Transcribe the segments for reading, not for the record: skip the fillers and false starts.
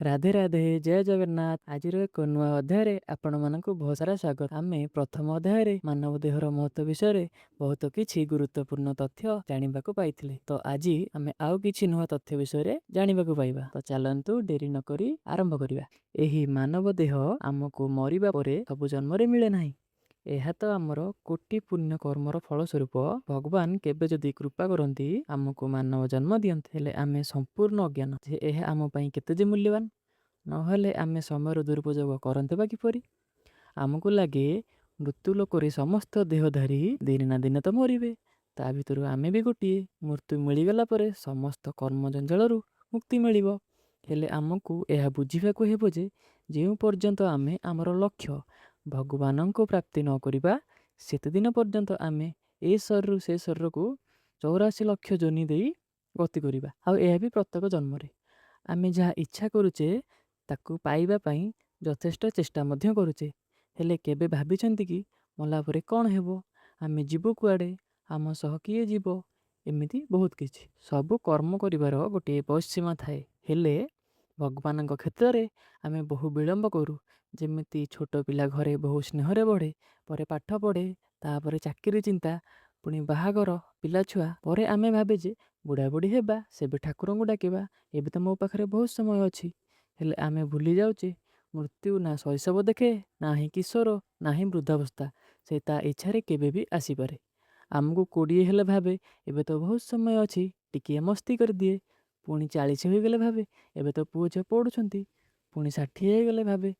ରାଧେ ରାଧେ ଜୟ ଜଗନ୍ନାଥ। ଆଜିର ଏକ ନୂଆ ଅଧ୍ୟାୟରେ ଆପଣମାନଙ୍କୁ ବହୁତ ସାରା ସ୍ୱାଗତ। ଆମେ ପ୍ରଥମ ଅଧ୍ୟାୟରେ ମାନବ ଦେହର ମହତ୍ତ୍ୱ ବିଷୟରେ ବହୁତ କିଛି ଗୁରୁତ୍ୱପୂର୍ଣ୍ଣ ତଥ୍ୟ ଜାଣିବାକୁ ପାଇଥିଲେ। ତ ଆଜି ଆମେ ଆଉ କିଛି ନୂଆ ତଥ୍ୟ ବିଷୟରେ ଜାଣିବାକୁ ପାଇବା। ତ ଚାଲନ୍ତୁ ଡେରି ନକରି ଆରମ୍ଭ କରିବା। ଏହି ମାନବ ଦେହ ଆମକୁ ମରିବା ପରେ ସବୁ ଜନ୍ମରେ ମିଳେ ନାହିଁ। ଏହା ତ ଆମର କୋଟି ପୁଣ୍ୟ କର୍ମର ଫଳସ୍ୱରୂପ ଭଗବାନ କେବେ ଯଦି କୃପା କରନ୍ତି ଆମକୁ ମାନବ ଜନ୍ମ ଦିଅନ୍ତି। ହେଲେ ଆମେ ସମ୍ପୂର୍ଣ୍ଣ ଅଜ୍ଞାନ ଯେ ଏହା ଆମ ପାଇଁ କେତେ ଯେ ମୂଲ୍ୟବାନ। ନହେଲେ ଆମେ ସମୟର ଦୁରୁପଯୋଗ କରନ୍ତେ ବା କିପରି? ଆମକୁ ଲାଗେ ମୃତ୍ୟୁ ଲୋକରେ ସମସ୍ତ ଦେହଧାରୀ ଦିନେ ନା ଦିନେ ତ ମରିବେ। ତା ଭିତରୁ ଆମେ ବି ଗୋଟିଏ। ମୃତ୍ୟୁ ମିଳିଗଲା ପରେ ସମସ୍ତ କର୍ମ ଜଞ୍ଜାଳରୁ ମୁକ୍ତି ମିଳିବ। ହେଲେ ଆମକୁ ଏହା ବୁଝିବାକୁ ହେବ ଯେ ଯେଉଁ ପର୍ଯ୍ୟନ୍ତ ଆମେ ଆମର ଲକ୍ଷ୍ୟ ଭଗବାନଙ୍କୁ ପ୍ରାପ୍ତି ନ କରିବା ସେତେଦିନ ପର୍ଯ୍ୟନ୍ତ ଆମେ ଏ ଶରୀରରୁ ସେ ଶରୀରକୁ 84 ଲକ୍ଷ ଯୋନି ଦେଇ ଗତି କରିବା। ଆଉ ଏହା ବି ପ୍ରତ୍ୟେକ ଜନ୍ମରେ ଆମେ ଯାହା ଇଚ୍ଛା କରୁଛେ ତାକୁ ପାଇବା ପାଇଁ ଯଥେଷ୍ଟ ଚେଷ୍ଟା ମଧ୍ୟ କରୁଛେ। ହେଲେ କେବେ ଭାବିଛନ୍ତି କି ମଲା ପରେ କ'ଣ ହେବ? ଆମେ ଯିବୁ କୁଆଡ଼େ? ଆମ ସହ କିଏ ଯିବ? ଏମିତି ବହୁତ କିଛି। ସବୁ କର୍ମ କରିବାର ଗୋଟିଏ ବୟସୀମା ଥାଏ। ହେଲେ ଭଗବାନଙ୍କ କ୍ଷେତ୍ରରେ ଆମେ ବହୁ ବିଳମ୍ବ କରୁ। ଯେମିତି ଛୋଟ ପିଲା ଘରେ ବହୁ ସ୍ନେହରେ ବଢ଼େ, ପରେ ପାଠ ପଢ଼େ, ତାପରେ ଚାକିରି ଚିନ୍ତା, ପୁଣି ବାହାଘର, ପିଲାଛୁଆ, ପରେ ଆମେ ଭାବେ ଯେ ବୁଢ଼ାବୁଢ଼ୀ ହେବା, ସେବେ ଠାକୁରଙ୍କୁ ଡାକିବା, ଏବେ ତ ମୋ ପାଖରେ ବହୁତ ସମୟ ଅଛି। ହେଲେ ଆମେ ଭୁଲି ଯାଉଛେ ମୃତ୍ୟୁ ନା ଶୈଶବ ଦେଖେ, ନାହିଁ କିଶୋର, ନାହିଁ ବୃଦ୍ଧାବସ୍ଥା। ସେ ତା ଇଚ୍ଛାରେ କେବେ ବି ଆସିପାରେ। ଆମକୁ 20 ହେଲେ ଭାବେ ଏବେ ତ ବହୁତ ସମୟ ଅଛି, ଟିକିଏ ମସ୍ତି କରିଦିଏ। ପୁଣି 40 ହୋଇଗଲେ ଭାବେ ଏବେ ତ ପୁଅ ଝିଅ ପଢ଼ୁଛନ୍ତି। ପୁଣି 60 ହେଇଗଲେ ଭାବେ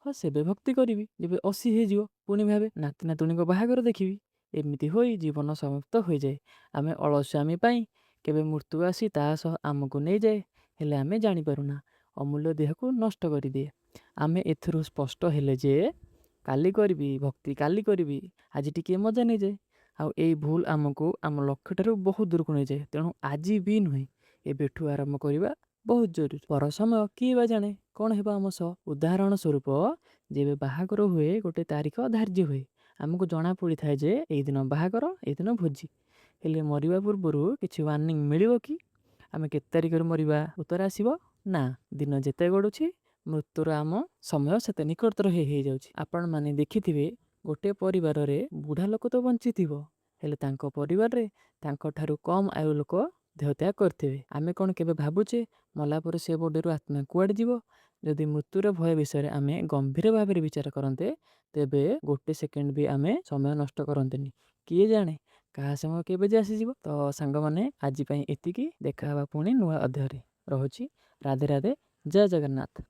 ହଁ ସେବେ ଭକ୍ତି କରିବି। ଯେବେ 80 ହେଇଯିବ ପୁଣି ଭାବେ ନାତି ନାତୁଣୀଙ୍କ ବାହାଘର ଦେଖିବି। ଏମିତି ହୋଇ ଜୀବନ ସମାପ୍ତ ହୋଇଯାଏ। ଆମେ ଅଳସ୍ୱାମୀ ପାଇଁ କେବେ ମୃତ୍ୟୁ ଆସି ତା ସହ ଆମକୁ ନେଇଯାଏ। ହେଲେ ଆମେ ଜାଣିପାରୁନା ଅମୂଲ୍ୟ ଦେହକୁ ନଷ୍ଟ କରିଦିଏ। ଆମେ ଏଥିରୁ ସ୍ପଷ୍ଟ ହେଲେ ଯେ କାଲି କରିବି ଭକ୍ତି, କାଲି କରିବି, ଆଜି ଟିକିଏ ମଜା ନେଇଯାଏ। ଆଉ ଏଇ ଭୁଲ ଆମକୁ ଆମ ଲକ୍ଷ୍ୟଠାରୁ ବହୁତ ଦୂରକୁ ନେଇଯାଏ। ତେଣୁ ଆଜି ବି ନୁହେଁ, ଏବେଠୁ ଆରମ୍ଭ କରିବା ବହୁତ ଜରୁରୀ। ପର ସମୟ କିଏ ବା ଜାଣେ କ'ଣ ହେବ ଆମ ସହ? ଉଦାହରଣ ସ୍ୱରୂପ ଯେବେ ବାହାଘର ହୁଏ ଗୋଟେ ତାରିଖ ଧାର୍ଯ୍ୟ ହୁଏ। ଆମକୁ ଜଣା ପଡ଼ିଥାଏ ଯେ ଏଇଦିନ ବାହାଘର, ଏଇଦିନ ଭୋଜି। ହେଲେ ମରିବା ପୂର୍ବରୁ କିଛି ୱାର୍ଣ୍ଣିଂ ମିଳିବ କି? ଆମେ କେତେ ତାରିଖରେ ମରିବା? ଉତ୍ତର ଆସିବ ନା। ଦିନ ଯେତେ ଗଡ଼ୁଛି ମୃତ୍ୟୁର ଆମ ସମୟ ସେତେ ନିକଟତର ହେଇଯାଉଛି। ଆପଣମାନେ ଦେଖିଥିବେ ଗୋଟିଏ ପରିବାରରେ ବୁଢ଼ା ଲୋକ ତ ବଞ୍ଚିଥିବ, ହେଲେ ତାଙ୍କ ପରିବାରରେ ତାଙ୍କଠାରୁ କମ୍ ଆୟୁ ଲୋକ ଦେହତ୍ୟାଗ କରିଥିବେ। ଆମେ କ'ଣ କେବେ ଭାବୁଛେ ମଲା ପରେ ସେ ବଡ଼ିରୁ ଆତ୍ମା କୁଆଡ଼େ ଯିବ? ଯଦି ମୃତ୍ୟୁର ଭୟ ବିଷୟରେ ଆମେ ଗମ୍ଭୀର ଭାବରେ ବିଚାର କରନ୍ତେ ତେବେ ଗୋଟେ ସେକେଣ୍ଡ ବି ଆମେ ସମୟ ନଷ୍ଟ କରନ୍ତେନି। କିଏ ଜାଣେ କାହା ସମୟ କେବେ ଯେ ଆସିଯିବ। ତ ସାଙ୍ଗମାନେ ଆଜି ପାଇଁ ଏତିକି। ଦେଖା ହେବା ପୁଣି ନୂଆ ଅଧ୍ୟାୟରେ। ରହୁଛି। ରାଧେ ରାଧେ ଜୟ ଜଗନ୍ନାଥ।